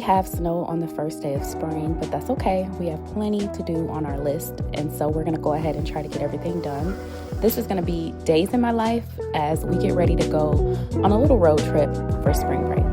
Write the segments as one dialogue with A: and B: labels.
A: have snow on the first day of spring, but that's okay. We have plenty to do on our list, and so we're gonna go ahead and try to get everything done. This is gonna be days in my life as we get ready to go on a little road trip for spring break.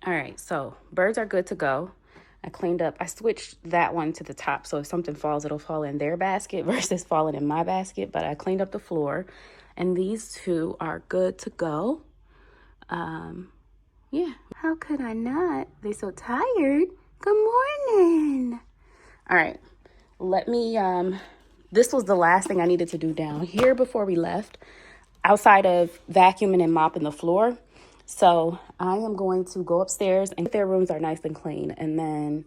A: All right, so birds are good to go. I cleaned up, I switched that one to the top, so if something falls, it'll fall in their basket versus falling in my basket, but I cleaned up the floor, and these two are good to go. Yeah, how could I not? They're so tired. Good morning. All right, let me, this was the last thing I needed to do down here before we left, outside of vacuuming and mopping the floor. So I am going to go upstairs and their rooms are nice and clean and then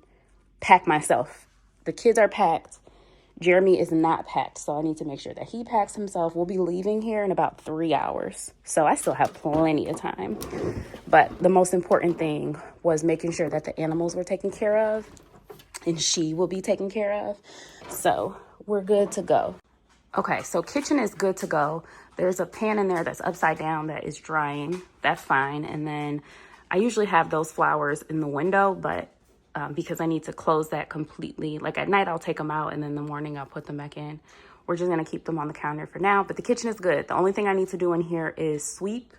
A: pack myself. The kids are packed. Jeremy is not packed, so I need to make sure that he packs himself. We'll be leaving here in about 3 hours. So I still have plenty of time. But the most important thing was making sure that the animals were taken care of and she will be taken care of. So we're good to go. Okay, so kitchen is good to go. There's a pan in there that's upside down that is drying. That's fine. And then I usually have those flowers in the window, but because I need to close that completely, like at night I'll take them out and then in the morning I'll put them back in. We're just gonna keep them on the counter for now, but the kitchen is good. The only thing I need to do in here is sweep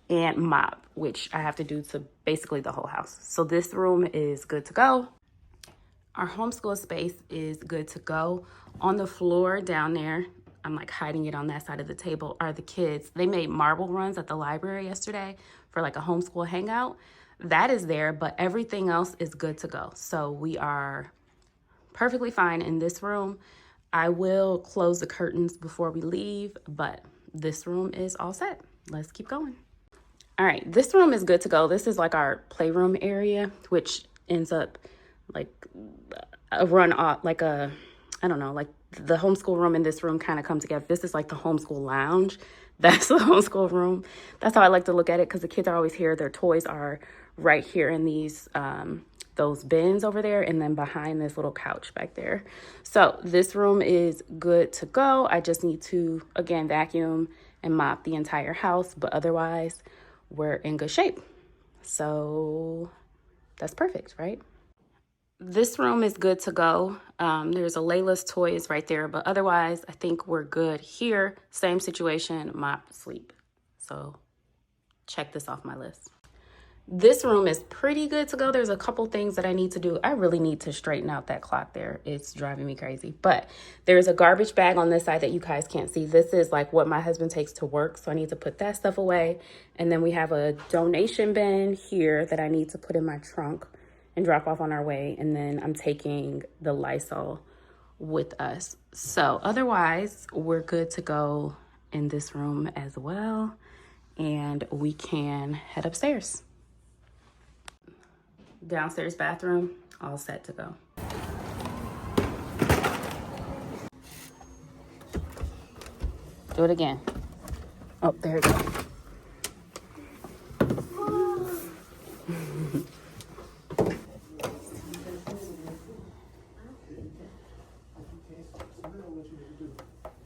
A: and mop, which I have to do to basically the whole house. So this room is good to go. Our homeschool space is good to go. On the floor down there, I'm like hiding it on that side of the table, are the kids. They made marble runs at the library yesterday for like a homeschool hangout. That is there, but everything else is good to go. So we are perfectly fine in this room. I will close the curtains before we leave, but this room is all set. Let's keep going. All right, this room is good to go. This is like our playroom area, which ends up like a run off, like a, I don't know, like the homeschool room and this room kind of come together. This is like the homeschool lounge. That's the homeschool room. That's how I like to look at it because the kids are always here. Their toys are right here in these, those bins over there and then behind this little couch back there. So this room is good to go. I just need to, again, vacuum and mop the entire house, but otherwise we're in good shape. So that's perfect, right? This room is good to go. There's a Layla's toys right there, but otherwise I think we're good here. Same situation, mop, sleep. So check this off my list. This room is pretty good to go. There's a couple things that I need to do. I really need to straighten out that clock there. It's driving me crazy. But there's a garbage bag on this side that you guys can't see. This is like what my husband takes to work. So I need to put that stuff away. And then we have a donation bin here that I need to put in my trunk and drop off on our way. And then I'm taking the Lysol with us. So otherwise, we're good to go in this room as well. And we can head upstairs. Downstairs bathroom, all set to go. Do it again. Oh, there you go.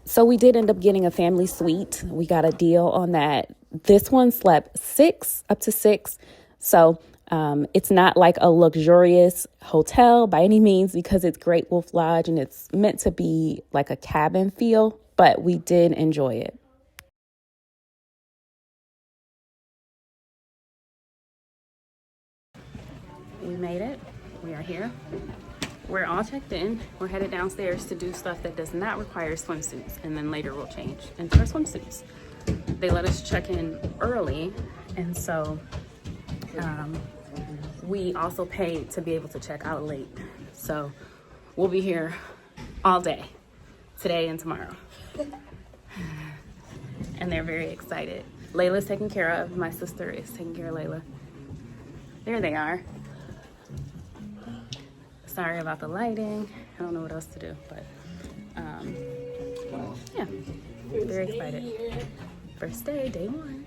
A: So we did end up getting a family suite. We got a deal on that. This one slept up to six. So it's not like a luxurious hotel by any means because it's Great Wolf Lodge and it's meant to be like a cabin feel, but we did enjoy it. We made it. We are here. We're all checked in. We're headed downstairs to do stuff that does not require swimsuits, and then later we'll change into our swimsuits. They let us check in early, and so we also paid to be able to check out late. So we'll be here all day, today and tomorrow. And they're very excited. Layla's taken care of. My sister is taking care of Layla. There they are. Sorry about the lighting. I don't know what else to do, but yeah, very excited. First day, day one.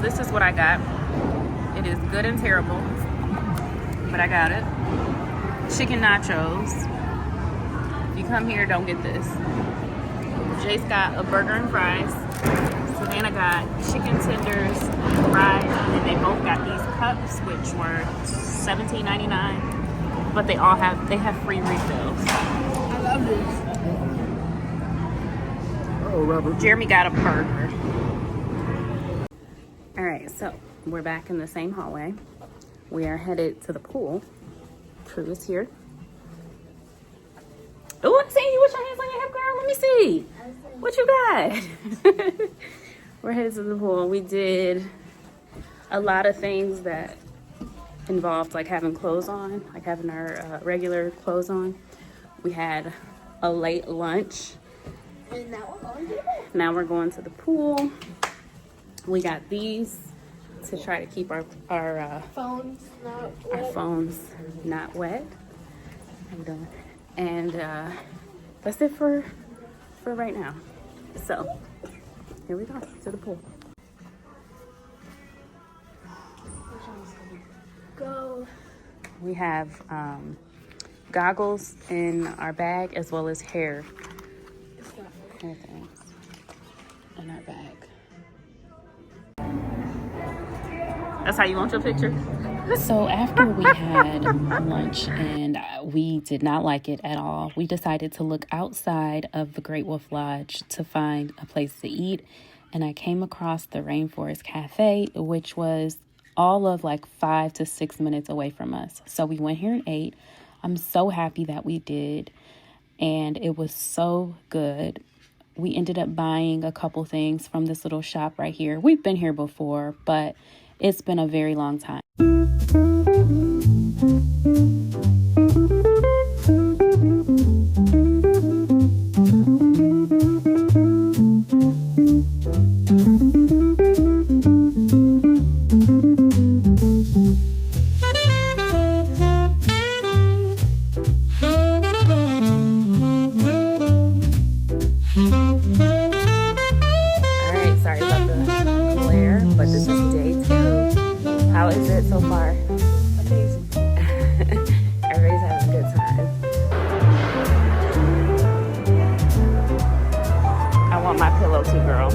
A: This is what I got. It is good and terrible, but I got it. Chicken nachos. If you come here, don't get this. Jace got a burger and fries. Savannah got chicken tenders, fries, and then they both got these cups, which were $17.99. But they have free refills.
B: I love this. Oh, Robert.
A: Jeremy got a burger. All right, so we're back in the same hallway. We are headed to the pool. Crew is here. Oh, I see you with your hands on your hip, girl. Let me see. What you got? We're headed to the pool. We did a lot of things that involved like having clothes on, like having our regular clothes on. We had a late lunch.
B: And now we're going to the pool.
A: Now we're going to the pool. We got these to try to keep our phones not wet. I'm done. And that's it for right now. So here we go to the pool.
B: Go.
A: We have goggles in our bag as well as hair things in our bag. That's how you want your picture? So after we had lunch and we did not like it at all, we decided to look outside of the Great Wolf Lodge to find a place to eat. And I came across the Rainforest Cafe, which was all of like 5 to 6 minutes away from us. So we went here and ate. I'm so happy that we did. And it was so good. We ended up buying a couple things from this little shop right here. We've been here before, but it's been a very long time. How is it so far?
B: Amazing.
A: Everybody's having a good time. girl.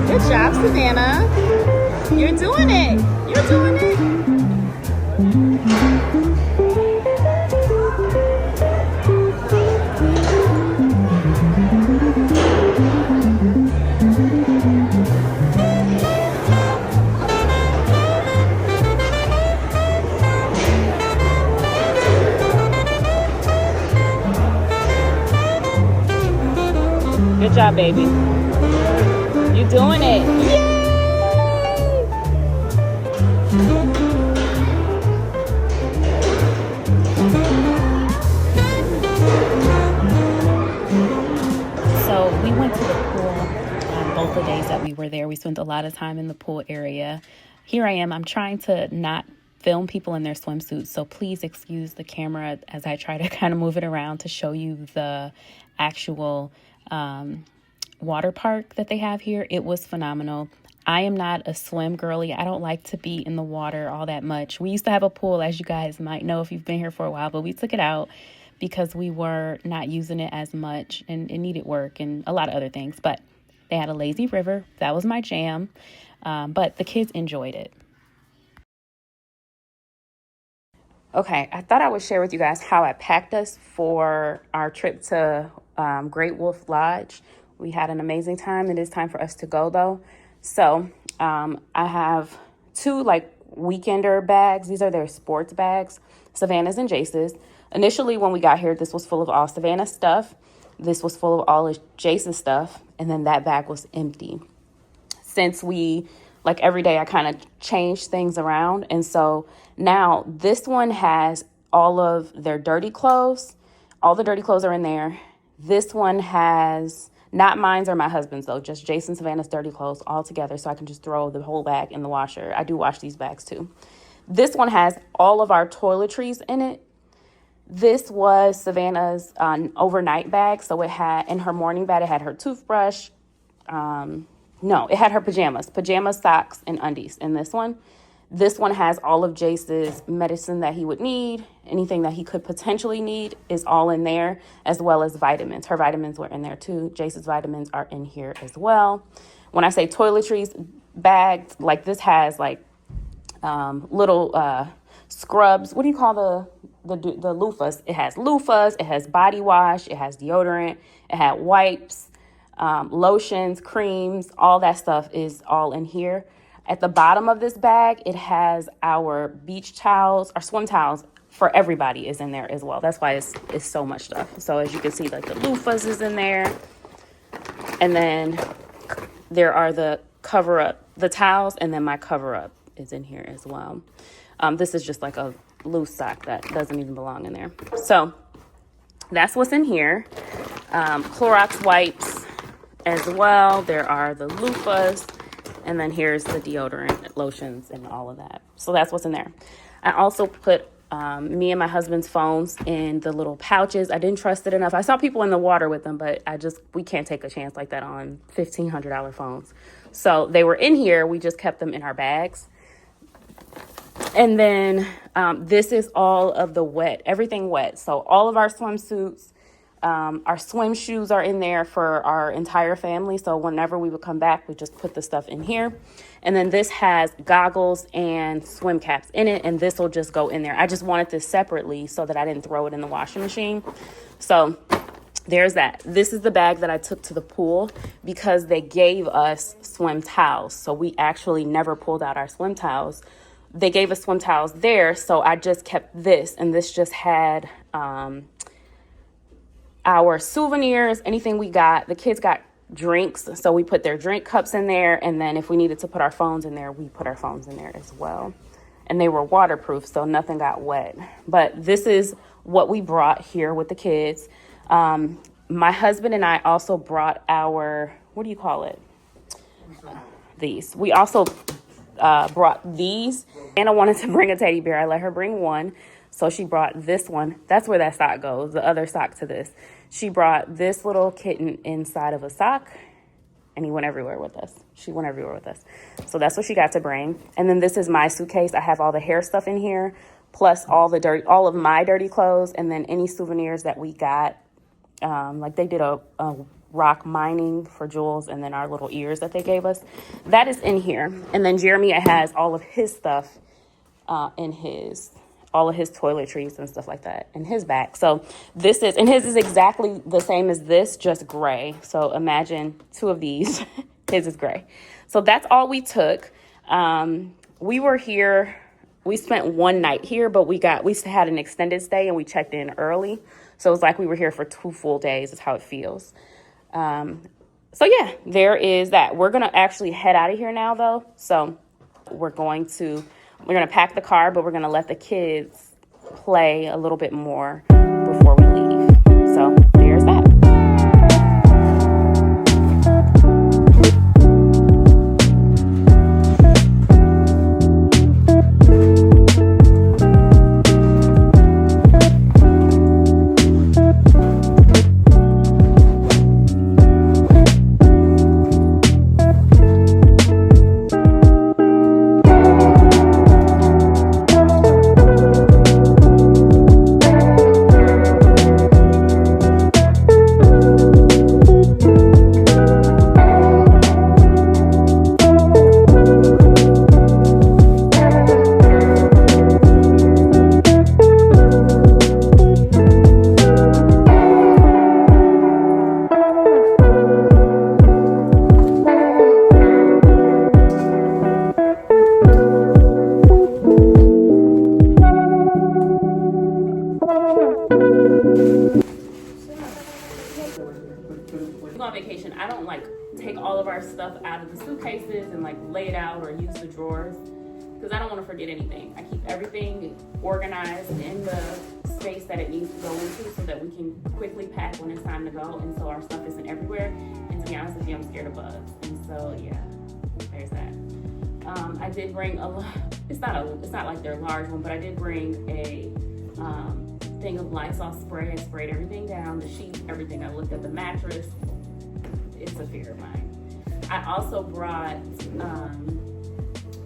A: Good job, Savannah. You're doing it. You're doing it. Good job, baby. You're doing it. Yay! So we went to the pool both the days that we were there. We spent a lot of time in the pool area. Here I am. I'm trying to not film people in their swimsuits, so please excuse the camera as I try to kind of move it around to show you the actual water park that they have here. It was phenomenal. I am not a swim girly. I don't like to be in the water all that much. We used to have a pool, as you guys might know if you've been here for a while, but we took it out because we were not using it as much and it needed work and a lot of other things. But they had a lazy river. That was my jam. But the kids enjoyed it. Okay, I thought I would share with you guys how I packed us for our trip to Great Wolf Lodge. We had an amazing time. It is time for us to go, though. So I have two weekender bags. These are their sports bags, Savannah's and Jace's. Initially, when we got here, this was full of all Savannah's stuff. This was full of all of Jace's stuff. And then that bag was empty. Since we, every day, I kind of changed things around. And so now this one has all of their dirty clothes. All the dirty clothes are in there. This one has, not mine's or my husband's though, just Jason Savannah's dirty clothes all together so I can just throw the whole bag in the washer. I do wash these bags too. This one has all of our toiletries in it. This was Savannah's overnight bag. So it had, in her morning bag, it had her toothbrush. It had her pajamas, socks, and undies in this one. This one has all of Jace's medicine that he would need. Anything that he could potentially need is all in there, as well as vitamins. Her vitamins were in there too. Jace's vitamins are in here as well. When I say toiletries bags, this has little scrubs. What do you call the loofahs? It has loofahs. It has body wash. It has deodorant. It had wipes, lotions, creams. All that stuff is all in here. At the bottom of this bag, it has our beach towels, our swim towels for everybody is in there as well. That's why it's so much stuff. So as you can see, the loofahs is in there. And then there are the cover up, the towels, and then my cover up is in here as well. This is just a loose sock that doesn't even belong in there. So that's what's in here. Clorox wipes as well. There are the loofahs. And then here's the deodorant, lotions, and all of that. So that's what's in there. I also put me and my husband's phones in the little pouches. I didn't trust it enough. I saw people in the water with them, but we can't take a chance like that on $1,500 phones. So they were in here. We just kept them in our bags. And then this is all of the everything wet. So all of our swimsuits, our swim shoes are in there for our entire family. So whenever we would come back, we just put the stuff in here. And then this has goggles and swim caps in it. And this will just go in there. I just wanted this separately so that I didn't throw it in the washing machine. So there's that. This is the bag that I took to the pool because they gave us swim towels. So we actually never pulled out our swim towels. They gave us swim towels there. So I just kept this. And this just had our souvenirs, anything we got. The kids got drinks, so we put their drink cups in there, and then if we needed to put our phones in there, we put our phones in there as well. And they were waterproof, so nothing got wet. But this is what we brought here with the kids. My husband and I also brought our, what do you call it? These. We also brought these. Anna wanted to bring a teddy bear. I let her bring one. So she brought this one. That's where that sock goes, the other sock to this. She brought this little kitten inside of a sock, and he went everywhere with us. She went everywhere with us. So that's what she got to bring. And then this is my suitcase. I have all the hair stuff in here, plus all of my dirty clothes, and then any souvenirs that we got. Like they did a rock mining for Jules, and then our little ears that they gave us. That is in here. And then Jeremy has all of his stuff all of his toiletries and stuff like that in his bag. So this is, and his is exactly the same as this, just gray. So imagine two of these. His is gray. So that's all we took. We were here. We spent one night here, but we had an extended stay and we checked in early. So it was like we were here for 2 full days is how it feels. So yeah, there is that. We're going to actually head out of here now though. So we're going to pack the car, but we're going to let the kids play a little bit more before we leave. So there's that. On vacation, I don't like take all of our stuff out of the suitcases and like lay it out or use the drawers because I don't want to forget anything. I keep everything organized in the space that it needs to go into so that we can quickly pack when it's time to go, and so our stuff isn't everywhere. And to be honest with you, I'm scared of bugs, and so yeah, there's that. I did bring a lot. It's not like they're large one, but I did bring a thing of Lysol spray. I sprayed everything down, the sheets, everything. I looked at the mattress. It's a fear of mine. I also brought,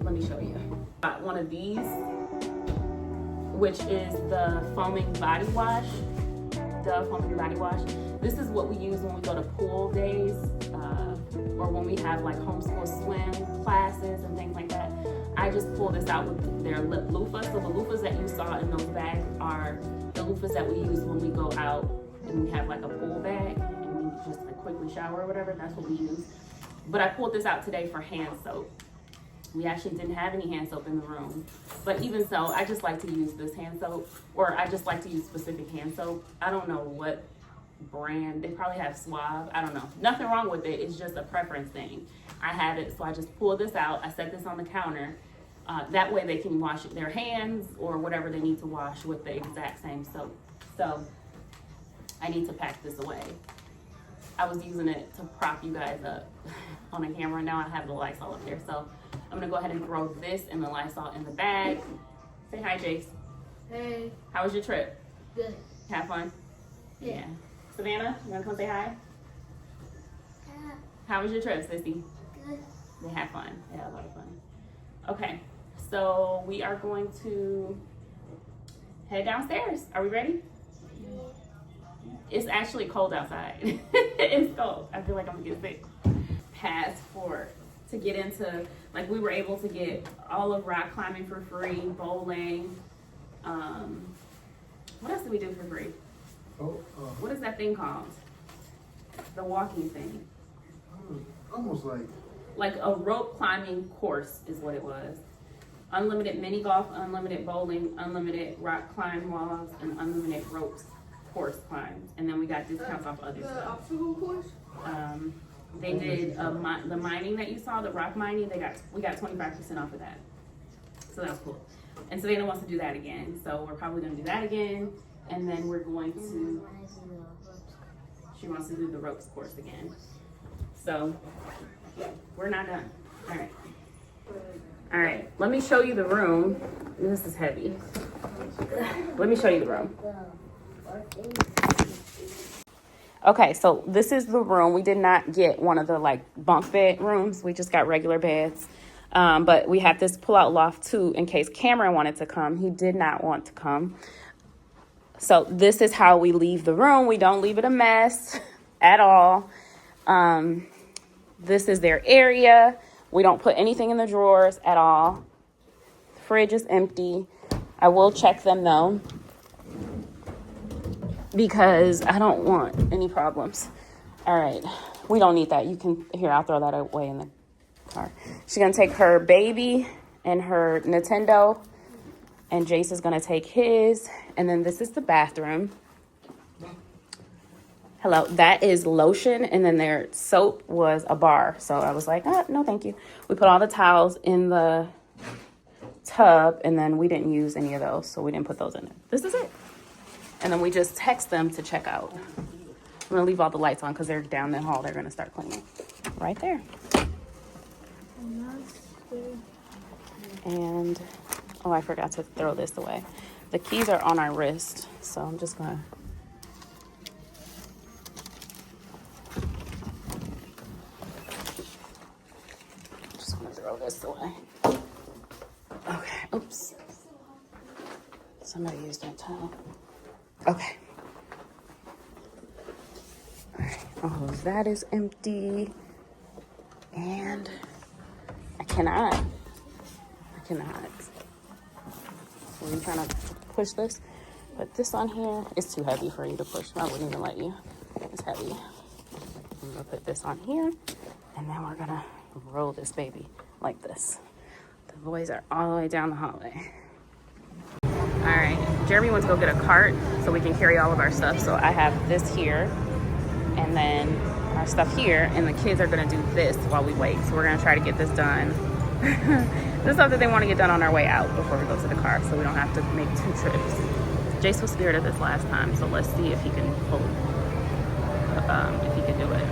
A: let me show you. I bought one of these, which is the foaming body wash, Dove foaming body wash. This is what we use when we go to pool days, or when we have like homeschool swim classes and things like that. I just pull this out with their lip loofahs. So the loofahs that you saw in those bags are the loofahs that we use when we go out and we have like a pool bag and we just like quickly shower or whatever. That's what we use. But I pulled this out today for hand soap. We actually didn't have any hand soap in the room. But even so, I just like to use this hand soap, or I just like to use specific hand soap. I don't know what brand. They probably have Suave. I don't know. Nothing wrong with it. It's just a preference thing. I have it, so I just pulled this out. I set this on the counter. That way they can wash their hands or whatever they need to wash with the exact same soap. So I need to pack this away. I was using it to prop you guys up on a camera. Now I have the Lysol up there. So I'm gonna go ahead and throw this and the Lysol in the bag. Say hi, Jace.
B: Hey.
A: How was your trip?
B: Good.
A: Have fun? Yeah. Savannah, you wanna come say hi?
B: Yeah.
A: How was your trip, sissy?
B: Good.
A: They had fun. They had a lot of fun. Okay, so we are going to head downstairs. Are we ready? It's actually cold outside. It's cold. I feel like I'm gonna get sick. Passport to get into, like, we were able to get all of rock climbing for free, bowling. What else did we do for free? What is that thing called? The walking thing.
C: Almost
A: like a rope climbing course is what it was. Unlimited mini golf, unlimited bowling, unlimited rock climb walls, and unlimited ropes course climbs. And then we got discounts off other stuff.
B: Obstacle course?
A: They did the mining that you saw, the rock mining. We got 25% off of that. So that's cool. And Savannah wants to do that again. So we're probably gonna do that again. And then we're going to She wants to do the ropes course again. So we're not done. All right. All right, let me show you the room. This is heavy. Let me show you the room. Okay, so this is the room. We did not get one of the like bunk bed rooms. We just got regular beds. But we had this pull-out loft too in case Cameron wanted to come. He did not want to come. So this is how we leave the room. We don't leave it a mess at all. This is their area. We don't put anything in the drawers at all. The fridge is empty. I will check them though, because I don't want any problems. All right, we don't need that. You can, here, I'll throw that away in the car. She's gonna take her baby and her Nintendo, and Jace is gonna take his, and then this is the bathroom. Hello, that is lotion, and then their soap was a bar. So I was like, no, thank you. We put all the towels in the tub, and then we didn't use any of those, so we didn't put those in there. This is it. And then we just text them to check out. I'm gonna leave all the lights on because they're down the hall. They're gonna start cleaning right there. And, oh, I forgot to throw this away. The keys are on our wrist, so I'm just gonna throw this away. Okay, oops. Somebody used that towel. Okay. All right, oh, that is empty. And I cannot. So I'm trying to push this. Put this on here. It's too heavy for you to push. I wouldn't even let you. It's heavy. I'm gonna put this on here. And then we're gonna roll this baby like this. The boys are all the way down the hallway. All right, Jeremy went to go get a cart so we can carry all of our stuff. So I have this here and then our stuff here, and the kids are gonna do this while we wait. So we're gonna try to get this done. This is something they wanna get done on our way out before we go to the car, so we don't have to make 2 trips. Jace was scared of this last time, so let's see if he can pull it, if he can do it.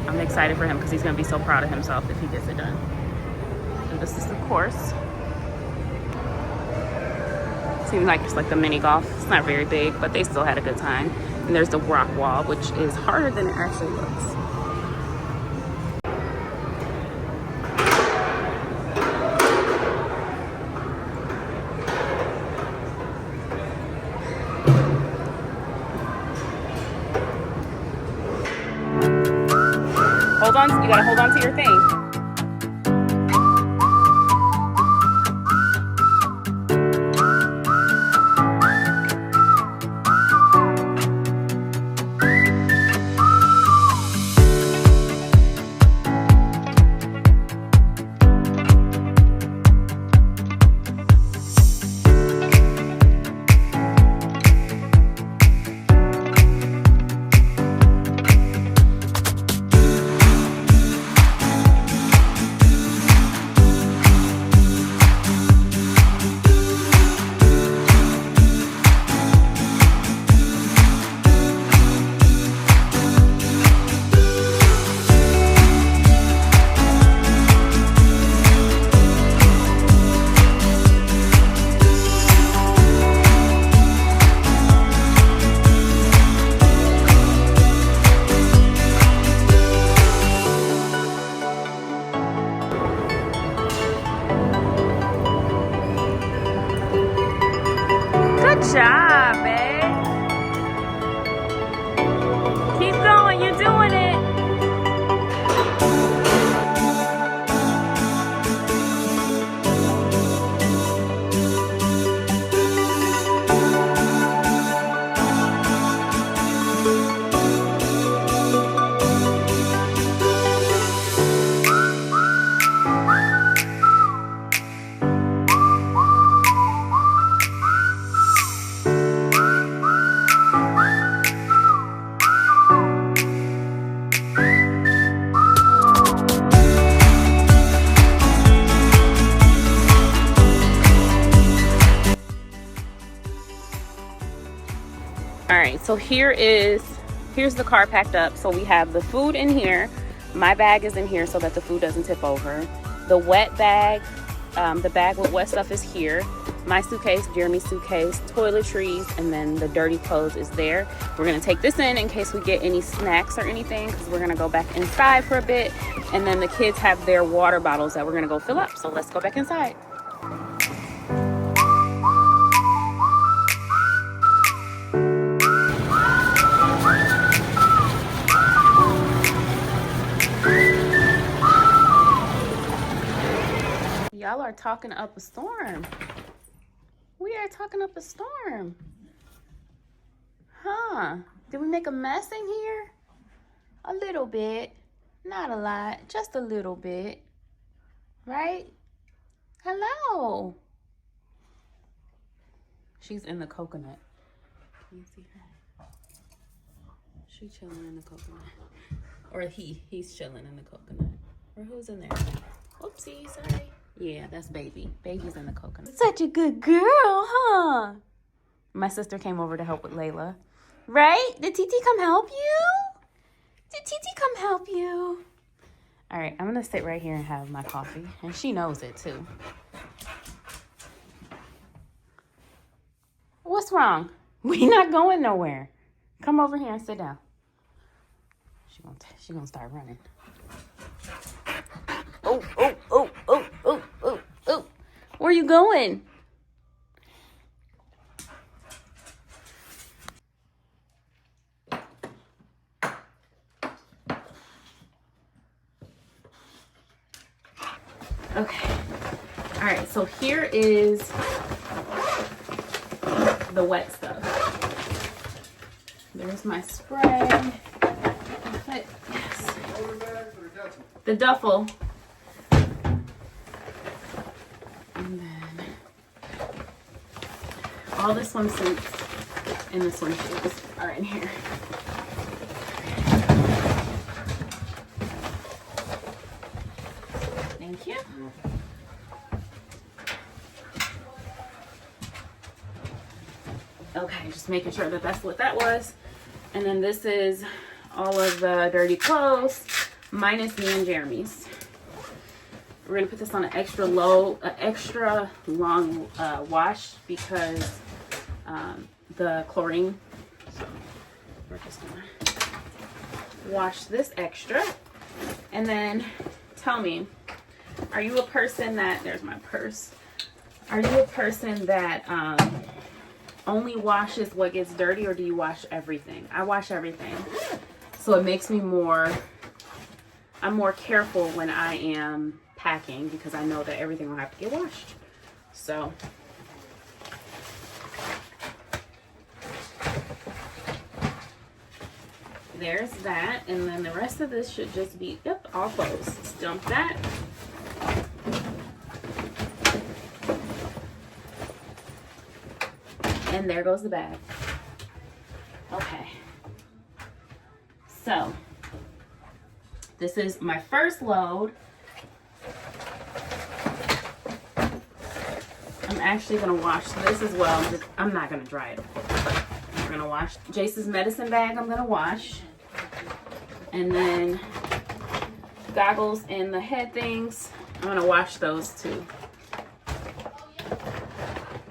A: I'm excited for him because he's gonna be so proud of himself if he gets it done. And this is the course. Seems like it's like the mini golf. It's not very big, but they still had a good time. And there's the rock wall, which is harder than it actually looks. Hold on, you gotta hold on to your thing. Good job, babe. Keep going, you're doing it. All right, so here is here's the car packed up. So we have the food in here. My bag is in here so that the food doesn't tip over. The wet bag, the bag with wet stuff is here. My suitcase, Jeremy's suitcase, toiletries, and then the dirty clothes is there. We're gonna take this in case we get any snacks or anything, because we're gonna go back inside for a bit. And then the kids have their water bottles that we're gonna go fill up. So let's go back inside. Y'all are talking up a storm. We are talking up a storm. Huh? Did we make a mess in here? A little bit. Not a lot. Just a little bit. Right? Hello. She's in the coconut. Can you see her? She's chilling in the coconut. Or he's chilling in the coconut. Or who's in there? Oopsie, sorry. Yeah, that's baby. Baby's in the coconut. Such a good girl, huh? My sister came over to help with Layla. Right? Did Titi come help you? Did Titi come help you? All right, I'm going to sit right here and have my coffee. And she knows it, too. What's wrong? We not going nowhere. Come over here and sit down. She gonna start running. Oh. Where you going? Okay. All right, so here is the wet stuff. There's my spray. Yes. The duffel. And then all the swimsuits and the swim shoes are in here. Thank you. Okay, just making sure that that's what that was. And then this is all of the dirty clothes, minus me and Jeremy's. We're gonna put this on an extra long wash because the chlorine. So we're just gonna wash this extra. And then tell me, are you a person that, there's my purse. Are you a person that only washes what gets dirty, or do you wash everything? I wash everything. So it makes me I'm more careful when I am packing because I know that everything will have to get washed. So there's that, and then the rest of this should just be all clothes. Let's dump that. And there goes the bag. Okay. So this is my first load. I'm actually gonna wash this as well. I'm not gonna dry it, of course. I'm gonna wash Jace's medicine bag. I'm gonna wash, and then goggles and the head things. I'm gonna wash those too.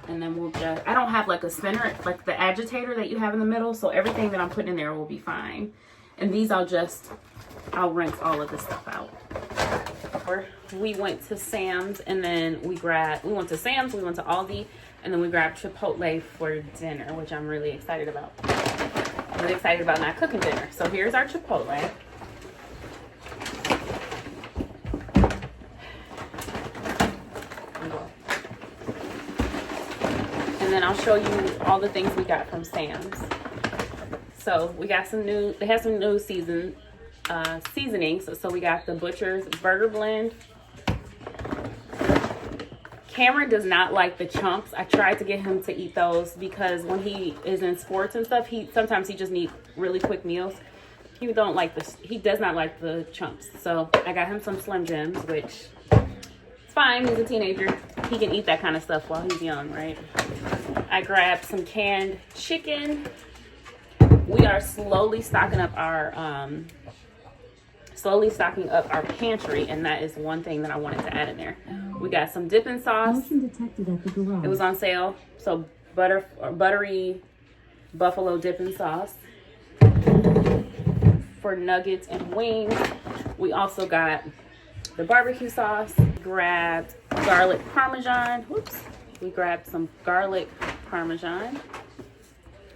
A: And then we'll just, I don't have like a spinner, like the agitator that you have in the middle, so everything that I'm putting in there will be fine. And these I'll rinse all of this stuff out. We went to Sam's, and then we went to Sam's, we went to Aldi, and then we grabbed Chipotle for dinner, which I'm really excited about. I'm really excited about not cooking dinner. So here's our Chipotle. And then I'll show you all the things we got from Sam's. So we got they have some new seasonings. So we got the Butcher's Burger Blend. Cameron does not like the chunks. I tried to get him to eat those because when he is in sports and stuff, sometimes he just needs really quick meals. He does not like the chunks. So I got him some Slim Jims, which it's fine. He's a teenager. He can eat that kind of stuff while he's young, right? I grabbed some canned chicken, we are slowly stocking up our pantry, and that is one thing that I wanted to add in there. We got some dipping sauce.
D: Motion detected at the garage.
A: It was on sale, so buttery buffalo dipping sauce for nuggets and wings. We also got the barbecue sauce. Grabbed garlic parmesan. Whoops. We grabbed some garlic parmesan.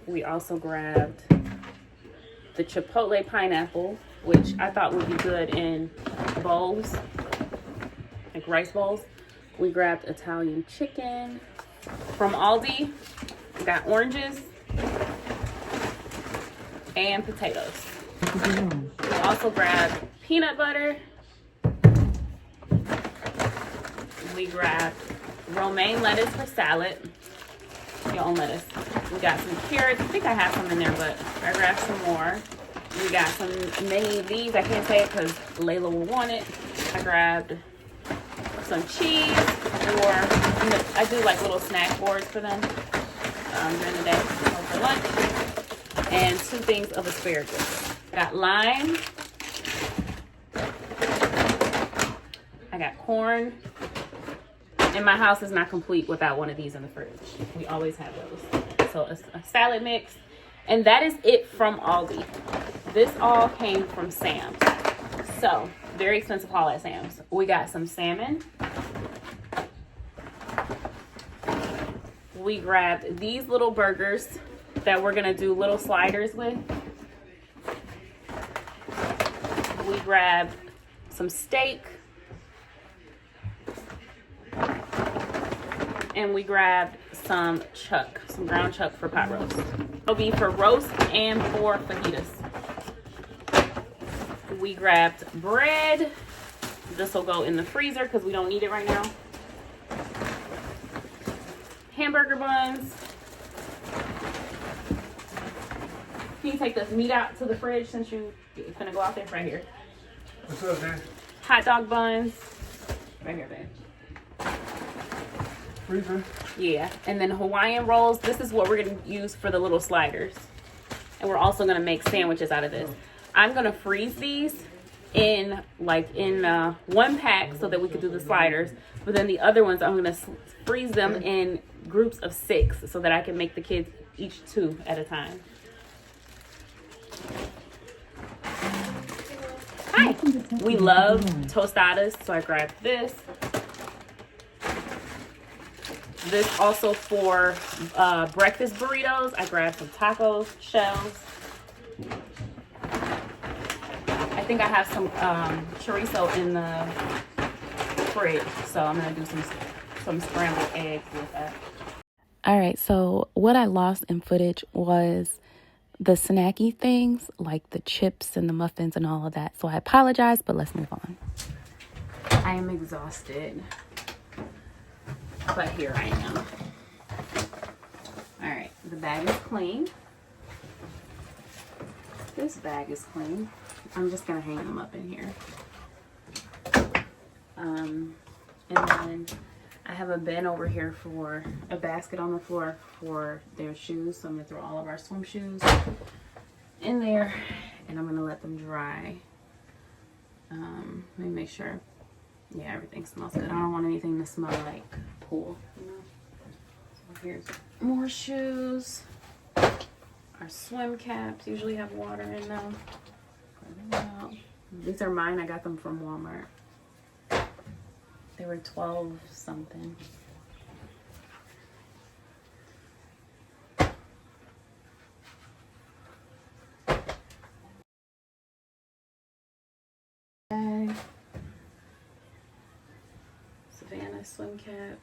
A: We also grabbed the chipotle pineapple, which I thought would be good in bowls, like rice bowls. We grabbed Italian chicken from Aldi. We got oranges and potatoes. We also grabbed peanut butter. We grabbed romaine lettuce for salad. Your own lettuce. We got some carrots. I think I have some in there, but I grabbed some more. We got some mini of these. I can't say it because Layla will want it. I grabbed some cheese, or I do like little snack boards for them during the day or for lunch. And 2 things of asparagus. Got lime. I got corn. And my house is not complete without one of these in the fridge. We always have those. So a salad mix. And that is it from Aldi. This all came from Sam's. So, very expensive haul at Sam's. We got some salmon. We grabbed these little burgers that we're gonna do little sliders with. We grabbed some steak. And we grabbed some ground chuck for pot roast. It'll be for roast and for fajitas. We grabbed bread. This will go in the freezer because we don't need it right now. Hamburger buns. Can you take this meat out to the fridge since you're gonna go out there? Right here.
C: What's up, man?
A: Hot dog buns. Right here, babe.
C: Freezer?
A: Yeah, and then Hawaiian rolls. This is what we're gonna use for the little sliders. And we're also gonna make sandwiches out of this. I'm gonna freeze these in 1 pack so that we could do the sliders. But then the other ones, I'm gonna freeze them in groups of 6 so that I can make the kids each 2 at a time. Hi. We love tostadas, so I grabbed this. This also for breakfast burritos. I grabbed some taco shells. I think I have some chorizo in the fridge, so I'm gonna do some scrambled eggs with that. All right, so what I lost in footage was the snacky things, like the chips and the muffins and all of that. So I apologize, but let's move on. I am exhausted. But here I am. All right, the bag is clean. This bag is clean. I'm just gonna hang them up in here. And then I have a bin over here for a basket on the floor for their shoes. So I'm gonna throw all of our swim shoes in there, and I'm gonna let them dry. Let me make sure. Yeah, everything smells good. I don't want anything to smell like pool, you know? So here's more shoes. Our swim caps usually have water in them. These are mine. I got them from Walmart. They were 12 something. Bag. Savannah swim cap.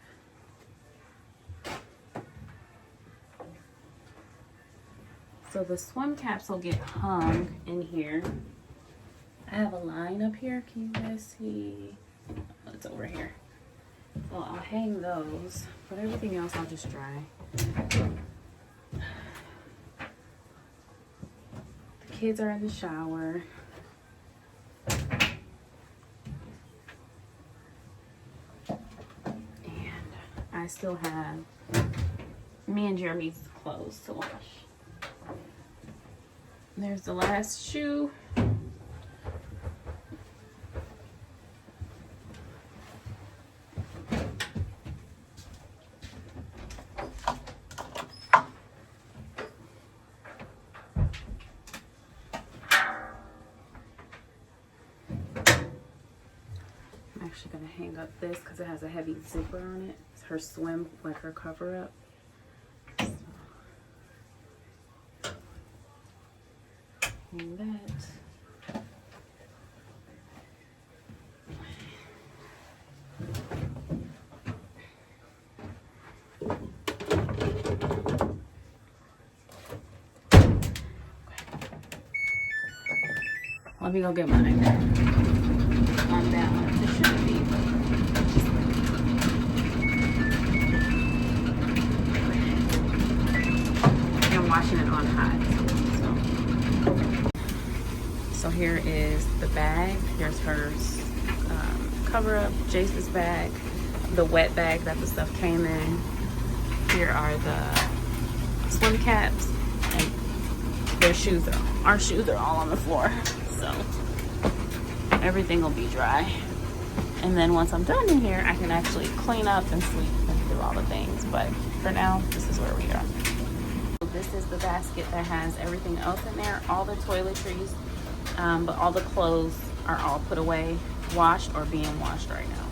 A: So the swim caps will get hung in here. I have a line up here. Can you guys see? Oh, it's over here. Well, I'll hang those, but everything else I'll just dry. The kids are in the shower. I still have me and Jeremy's clothes to wash. There's the last shoe. I'm actually gonna hang up this because it has a heavy zipper on it. It's her swim, like her cover up. So, hang that. Let me go get mine. On balance, it shouldn't be. I'm washing it on hot. So here is the bag. Here's her cover up, Jace's bag, the wet bag that the stuff came in. Here are the swim caps, and our shoes are all on the floor. So everything will be dry. And then once I'm done in here, I can actually clean up and sleep and do all the things. But for now, this is where we are. So this is the basket that has everything else in there, all the toiletries, but all the clothes are all put away, washed or being washed right now.